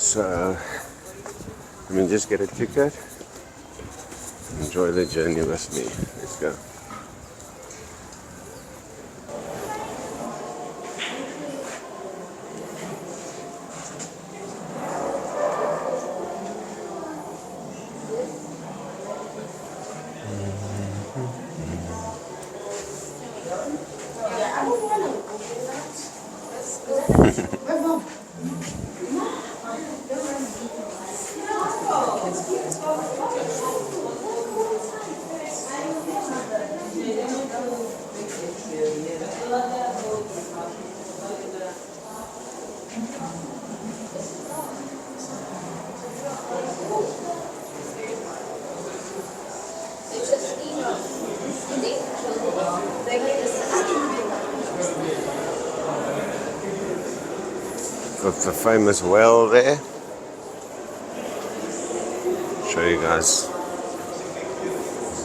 So let me just get a ticket. Enjoy the journey with me. Let's go. Got the famous well there. Show you guys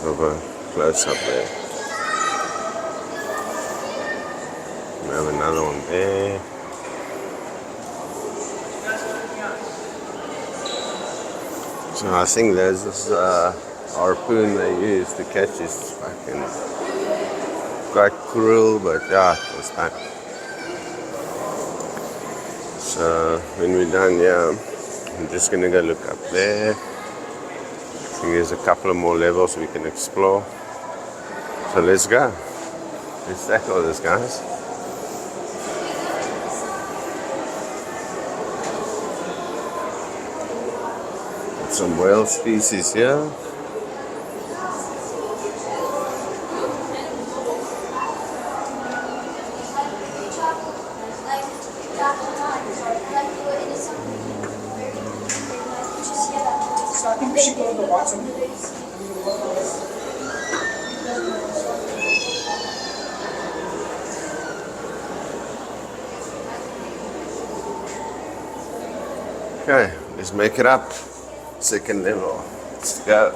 over close up there. We have another one there. So I think there's this harpoon they use to catch this fucking quite cruel, but yeah, it was fun. So when we're done here, I'm just gonna go look up there. I think there's a couple of more levels we can explore. So let's go. Let's tackle this, guys. Got some whale species here. So I think we should go to the bottom. Okay, let's make it up. Second level. Let's go.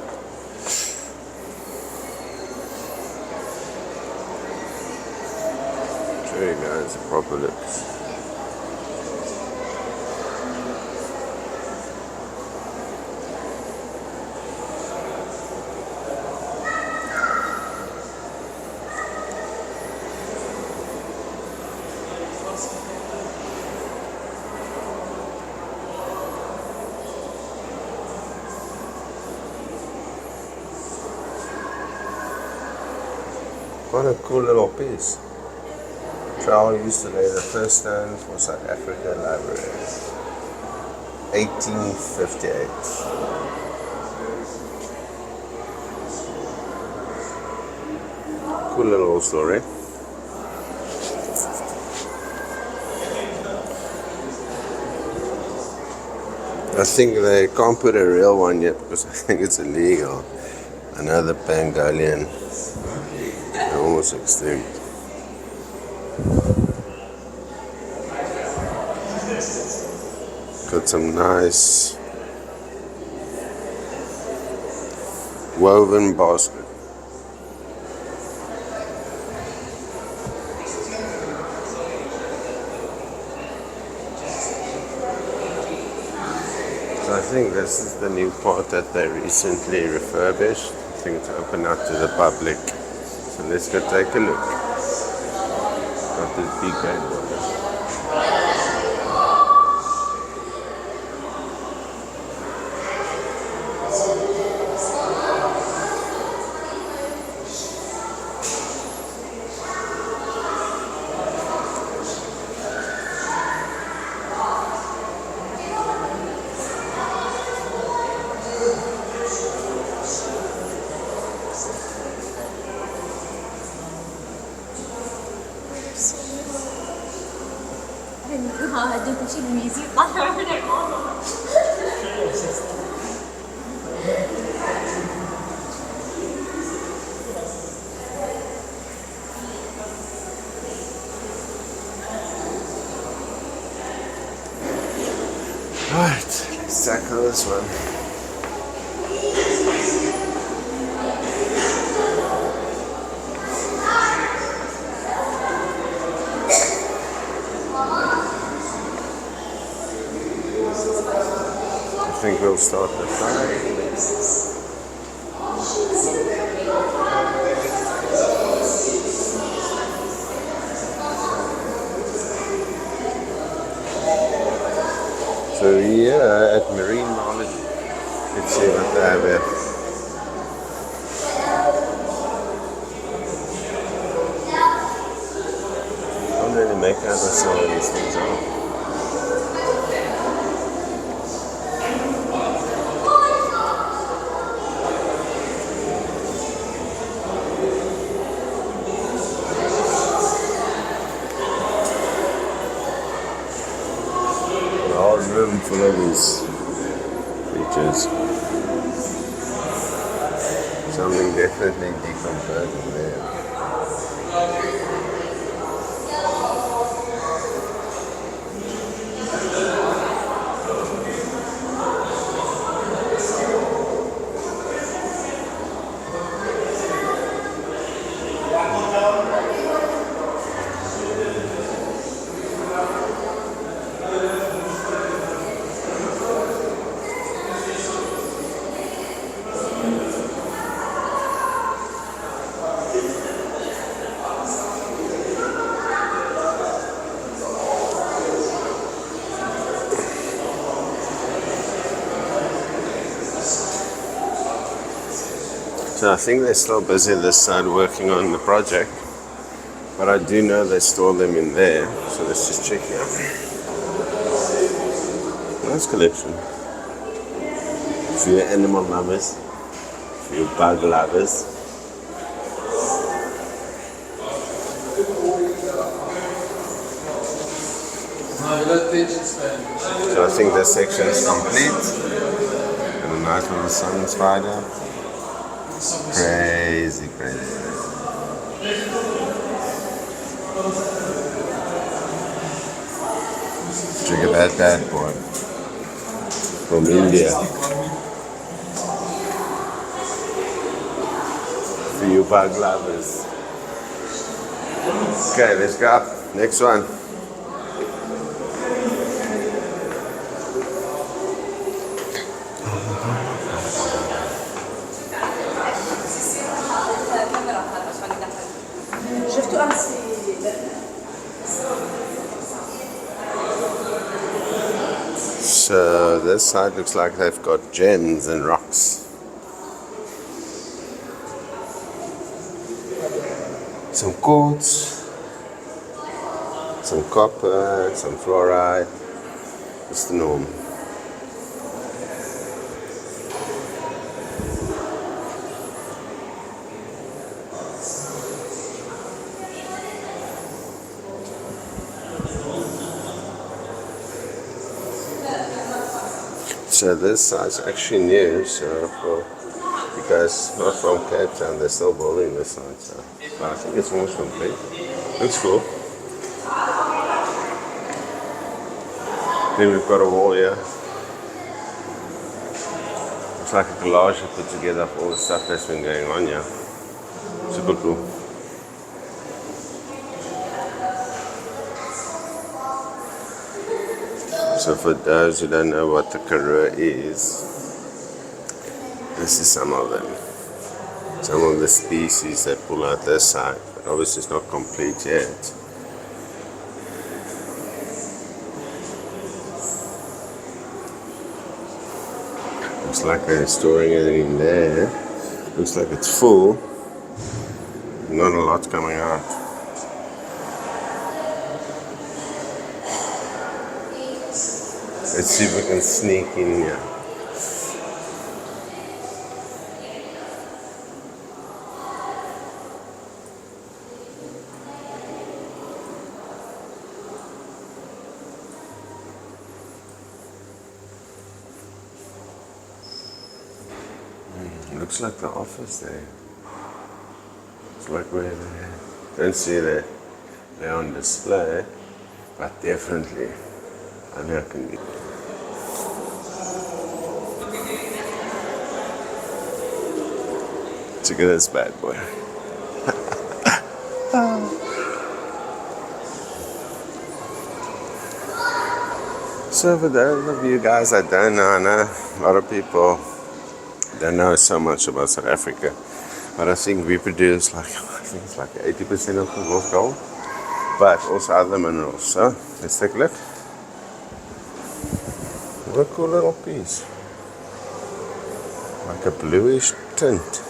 Show you guys the proper looks. What a cool little piece. Trowel used to lay the first stone for South Africa Library. 1858. Cool little story. I think they can't put a real one yet because I think it's illegal. Another pangolin. Almost extinct. Got some nice woven basket. So I think this is the new part that they recently refurbished. I think it's open up to the public. So let's go take a look. Got this big guy. Alright, let's tackle this one. start the fire. So here at Marine Knowledge, let's see what they have here. Don't really make out what some of these things are. The whole room full of these creatures. Something definitely decomposing there. So I think they're still busy this side working on the project, but I do know they store them in there, so let's just check here. Nice collection. For your animal lovers, for your bug lovers. So I think this section is complete. And a nice little sun spider. Crazy. Check at that bad boy. From India. For you bug lovers. Okay, let's go. Next one. So this side looks like they've got gems and rocks. Some quartz, some copper, some fluoride. It's the norm. So this side's actually new, so for you guys not from Cape Town, they're still building this side, so but I think it's almost complete. Looks cool. Then we've got a wall here. Looks like a collage put together of all the stuff that's been going on here. Super cool. So for those who don't know what the Karoo is, this is some of them. Some of the species that pull out this side, but obviously it's not complete yet. Looks like they're storing it in there. Looks like it's full. Not a lot coming out. Let's see if we can sneak in here. Looks like the office there. It's like where they don't see they're on display, but definitely I know I can get. Look at this bad boy. So for those of you guys that don't know, I know a lot of people don't know so much about South Africa, but I think we produce like, I think it's like 80% of the world's gold, but also other minerals. So let's take a look. What a cool little piece, like a bluish tint.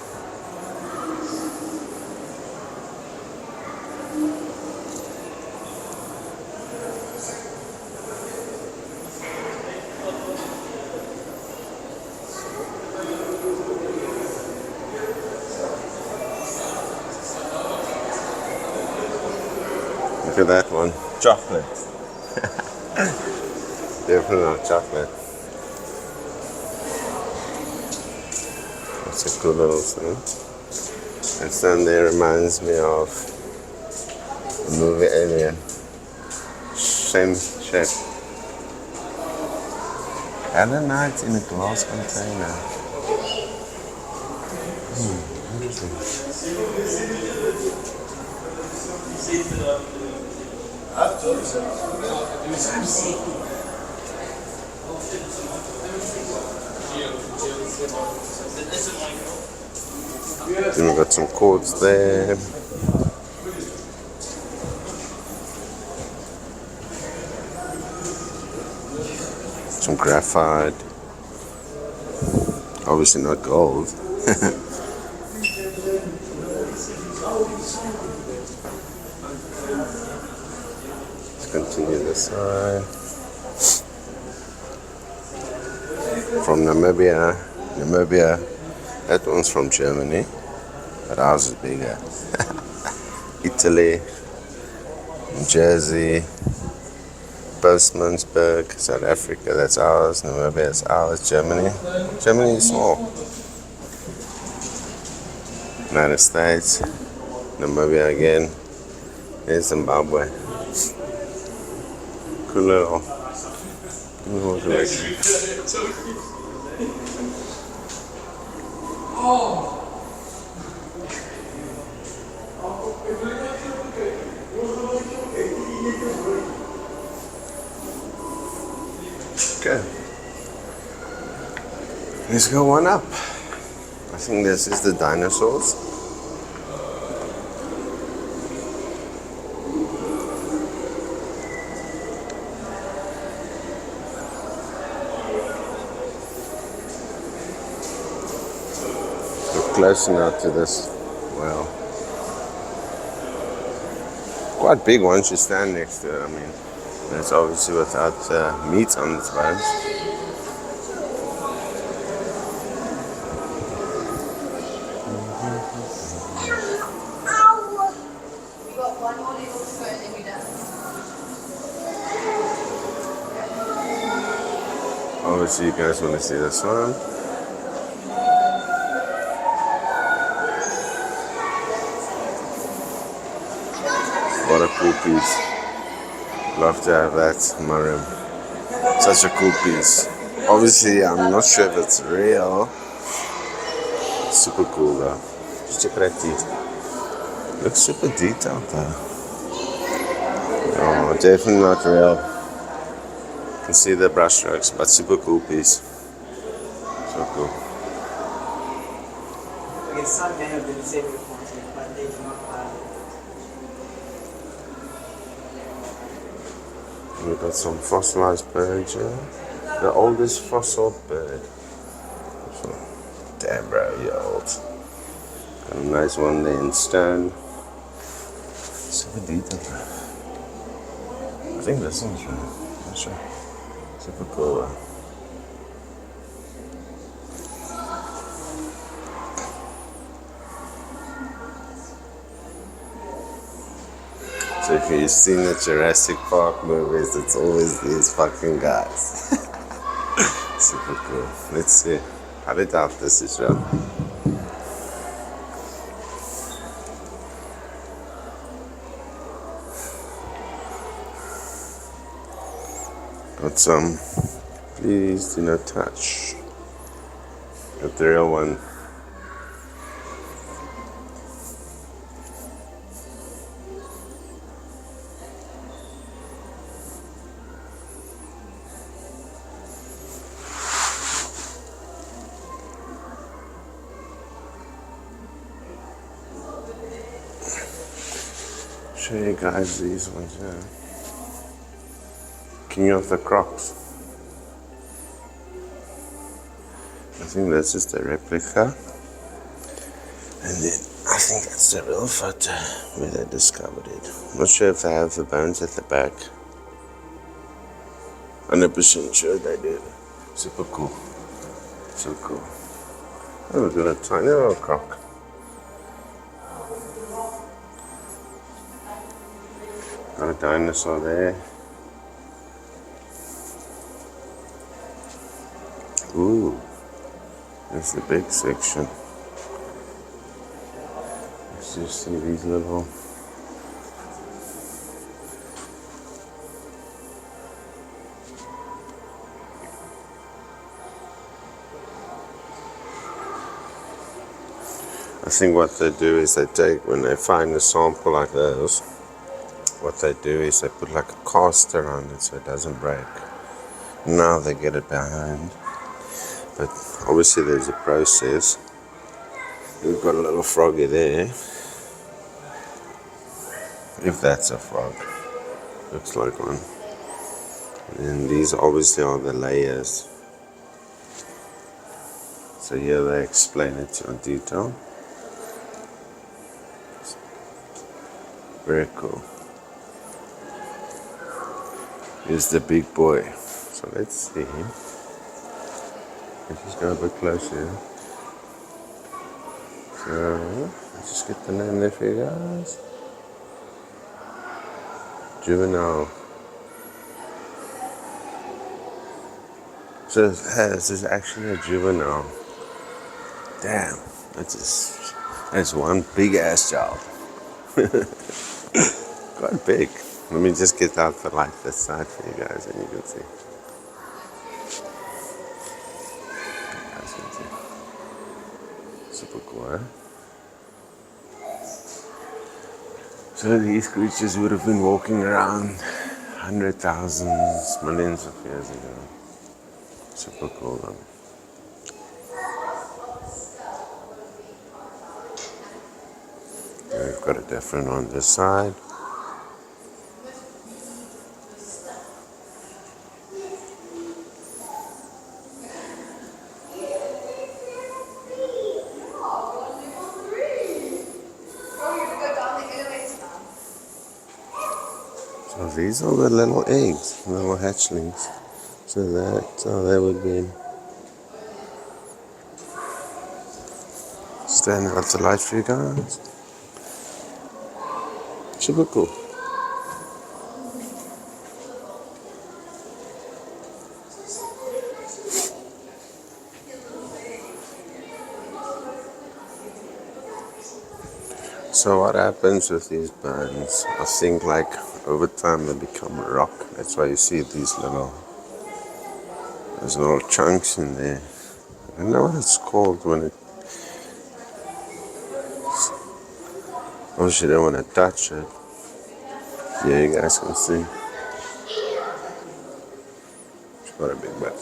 Look at that one. Chocolate. Definitely not chocolate. That's a cool little thing. That stone there reminds me of the movie Alien. Same shape. Other night in a glass container. Interesting. Then we got some cords there. Some graphite. Obviously not gold. Let's continue this side. From Namibia. That one's from Germany, but ours is bigger. Italy, Jersey, Postmansberg, South Africa, that's ours. Namibia is ours. Germany is small. United States, Namibia again. Here's Zimbabwe. Cool little direction. Okay. Let's go one up. I think this is the dinosaurs. We're close enough to this. Well, quite big once you stand next to it. I mean, it's obviously without meat on its bones. Obviously, you guys want to see this one. What a cool piece. Love to have that in my room. Such a cool piece. Obviously, I'm not sure if it's real. Super cool though. Just check that teeth. Looks super detailed though. Oh, definitely not real. You can see the brush strokes, but super cool piece. So cool. I guess some may have been saving content, but they do not have. We've got some fossilized birds here. The oldest fossil bird. So, damn bro, you're old. Got a nice one there in stone. Super detailed. I think this one's real. Not sure. Super cool though. So if you've seen the Jurassic Park movies, it's always these fucking guys. Super cool. Let's see. I doubt this is real. Got some. Please do not touch. Got the real one. Show you guys these ones here. King of the Crocs. I think that's just a replica. And then I think that's the real photo where they discovered it. I'm not sure if they have the bones at the back. 100% sure they did. Super cool. So cool. Oh, look at that tiny little croc. Got a dinosaur there. Ooh, that's the big section. Let's just see these little. I think what they do is they take, when they find a sample like this, what they do is they put like a cast around it so it doesn't break. Now they get it behind. But obviously there's a process. We've got a little froggy there. If that's a frog. Looks like one. And these obviously are the layers. So here they explain it in detail. Very cool. Here's the big boy. So let's see. Let's just go a bit closer. So let's just get the name there for you guys. Juvenile. So this is actually a juvenile. Damn, that's one big ass child. Quite big. Let me just get out the light this side for you guys and you can see. Super cool, huh? So these creatures would have been walking around hundreds, thousands, millions of years ago. Super cool though. We've got a different on this side. So these are the little eggs, little hatchlings. So that's how they would be. Standing out the light for you guys. Super cool. So what happens with these bones? I think like over time they become rock. That's why you see these there's little chunks in there. I don't know what it's called when it. Obviously, you don't want to touch it. Yeah, you guys can see. It's got a big butt.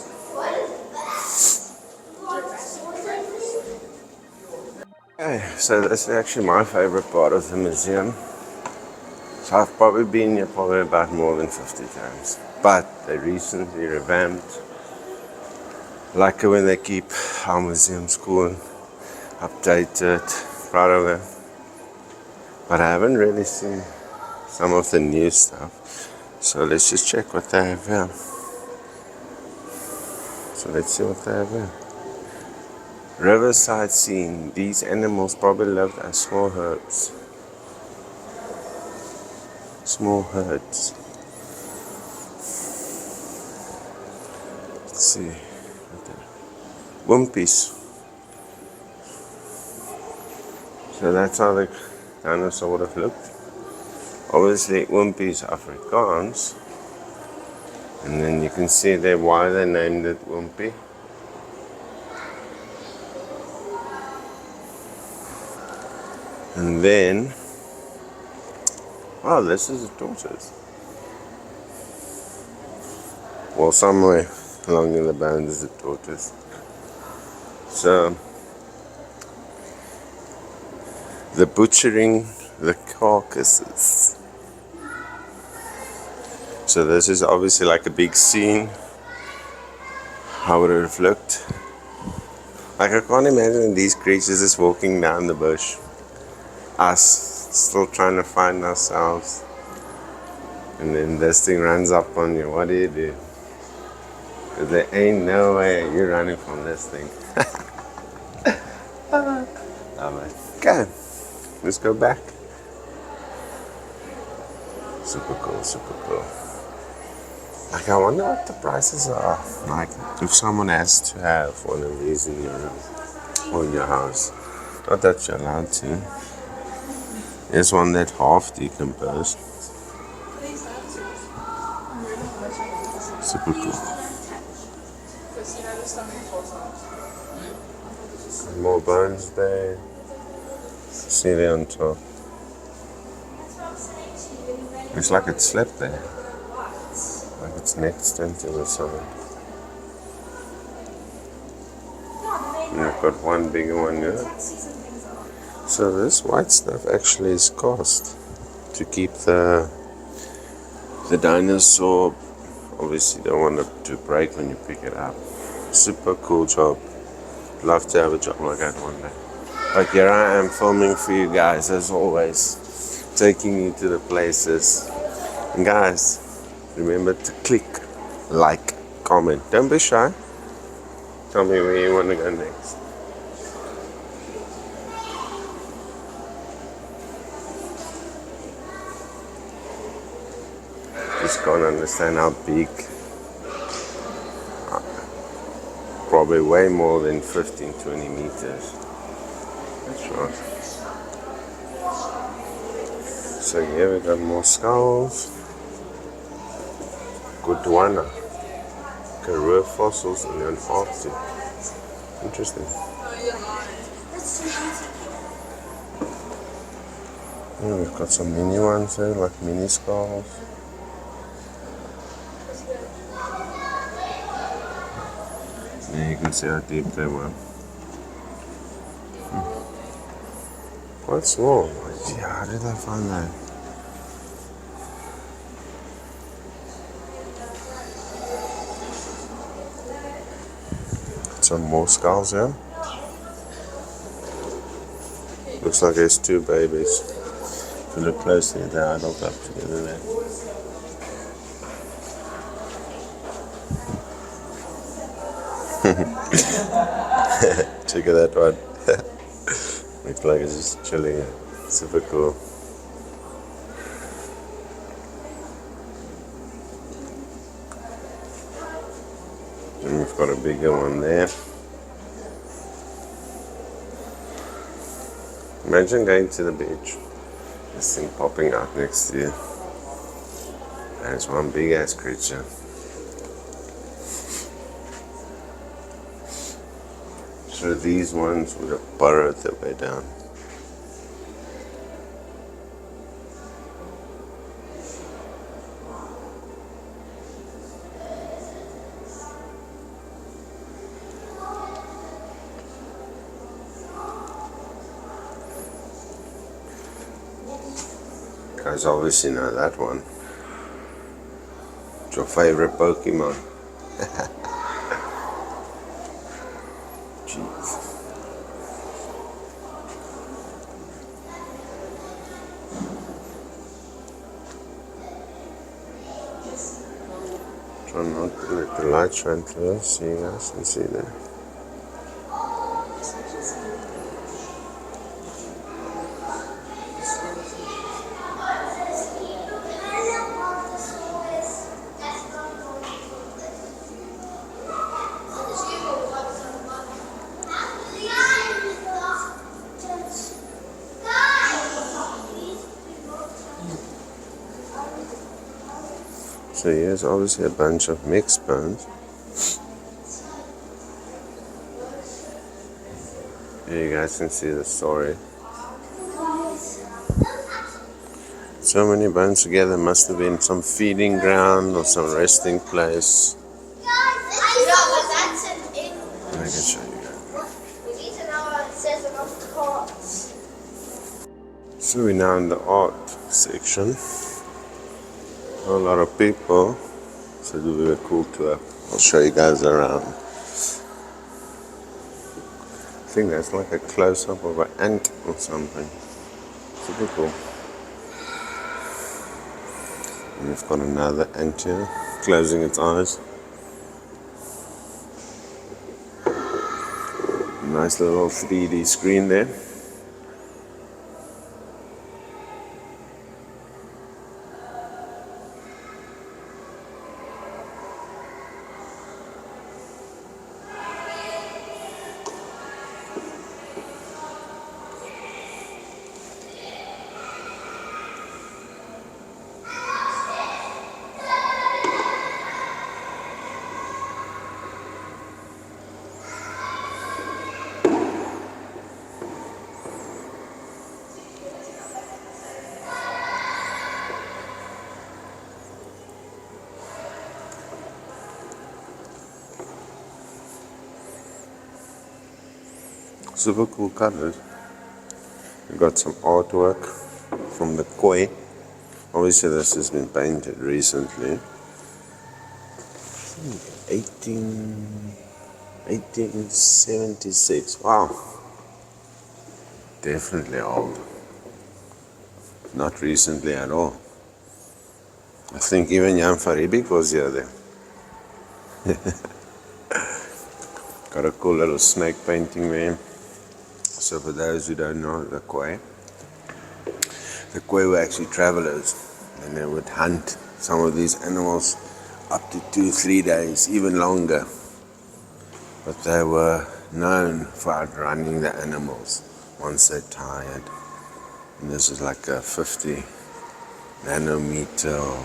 Okay, so that's actually my favorite part of the museum. So I've probably been here probably about more than 50 times. But they recently revamped. Like when they keep our museums cool, updated, proud of it. But I haven't really seen some of the new stuff. So let's just check what they have here. So let's see what they have here. Riverside scene. These animals probably lived as small herds. Small herds. Let's see. Wimpies. So that's how the dinosaur would have looked. Obviously, Wimpies Afrikaans. And then you can see there why they named it Wimpy. And then, oh, this is a tortoise. Well, somewhere along in the band is a tortoise. So, the butchering the carcasses. So this is obviously like a big scene. How would it have looked? Like, I can't imagine these creatures just walking down the bush. Us still trying to find ourselves. And then this thing runs up on you. What do you do? Because there ain't no way you're running from this thing. Oh, man. Okay. Let's go back. Super cool, super cool. Like, I wonder what the prices are. Like, if someone has to have one of these in your room or in your house. Not that you're allowed to. There's one that half decomposed. Super cool. More bones there. See there on top. Looks like it slept there. Like its neck stented or something. And we've got one bigger one here. So this white stuff actually is cast to keep the dinosaur. Obviously, you don't want it to break when you pick it up. Super cool job. Love to have a job like that one day. But here I am filming for you guys as always, taking you to the places. And guys, remember to click, like, comment. Don't be shy. Tell me where you want to go next. Just can't understand how big. Probably way more than 15-20 meters. That's right. So here we got more skulls. Gondwana. Karoo fossils in the Antarctic. Interesting. Yeah, we've got some mini ones here, like mini skulls. Yeah, you can see how deep they were. Quite small. Yeah, how did I find that? Some more skulls here. Looks like there's two babies. If you look closely, they're huddled up together there. Check out that one. Looks like it's just chilling. Super cool. And we've got a bigger one there. Imagine going to the beach. This thing popping out next to you. There's one big ass creature. So these ones would have burrowed their way down. Guys obviously know that one. What's your favorite Pokemon? Jeez. Try not to let the light shine through so you guys can see there. So here's obviously a bunch of mixed bones. Here you guys can see the story. So many bones together, must have been some feeding ground or some resting place. That's an ink. I can show you. We need to know what it says on the cards. So we're now in the art section. A lot of people, so it'll be a cool tour. I'll show you guys around. I think that's like a close-up of an ant or something. Super cool. And we've got another ant here, closing its eyes. Nice little 3D screen there. Super cool colors. We got some artwork from the koi. Obviously this has been painted recently. 1876. Wow. Definitely old. Not recently at all. I think even Jan Faribik was here then. Got a cool little snake painting there. So for those who don't know the koi were actually travelers, and they would hunt some of these animals up to 2-3 days, even longer. But they were known for outrunning the animals once they're tired. And this is like a 50 nanometer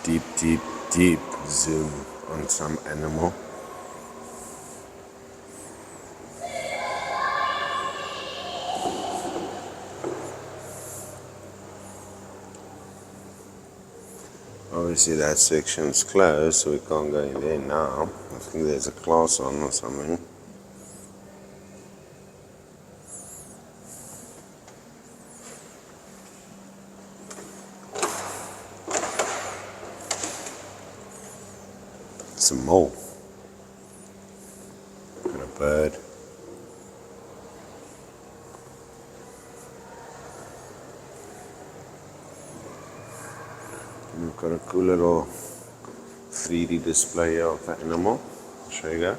deep zoom on some animal. Obviously that section's closed, so we can't go in there now. I think there's a class on or something. It's a mole. Got a bird. We've got a cool little 3D display of the animal. I'll show you guys.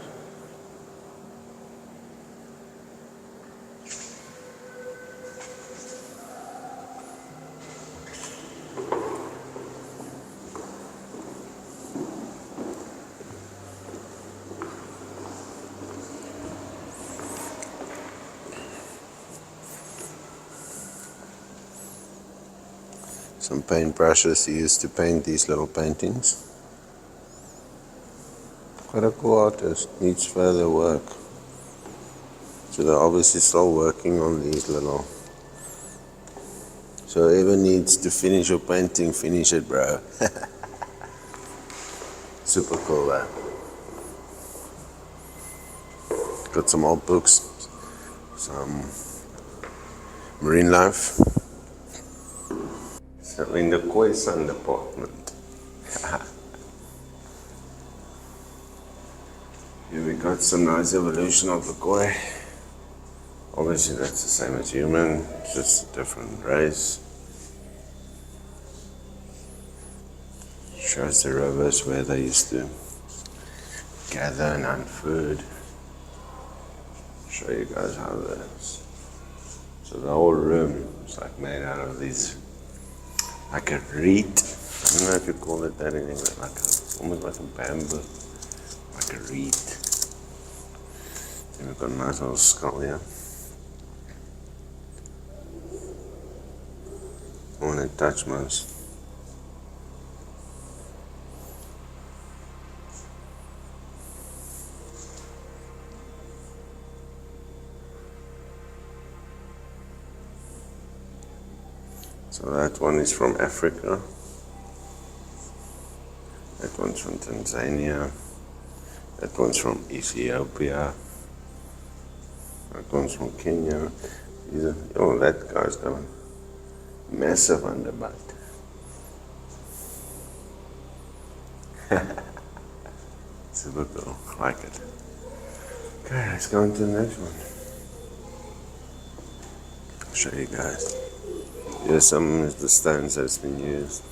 Some paint brushes used to paint these little paintings. Quite a cool artist, needs further work. So they're obviously still working on these little. So whoever needs to finish your painting, finish it, bro. Super cool though. Got some old books, some marine life. So in the koi sun department. Here we got some nice evolution of the koi. Obviously that's the same as human, just a different race. Shows the rivers where they used to gather and hunt food. Show you guys how that is. So the whole room is like made out of these, like a reed. I don't know if you call it that in English, like almost like a bamboo, like a reed. Then we've got a nice little skull here. I want to touch most. So that one is from Africa. That one's from Tanzania. That one's from Ethiopia. That one's from Kenya. Oh, that guy's got a massive underbite. Super cool. I like it. Okay, let's go on to the next one. I'll show you guys. Here's some of the stones that's been used.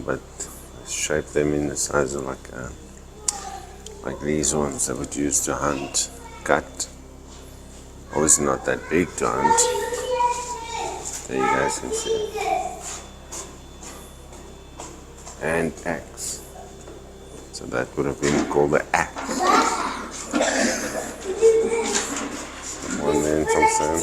But I shaped them in the size of like these ones that would use to hunt, cut. Obviously not that big to hunt. There you guys can see. And axe. So that would have been called the axe. One there in some stone.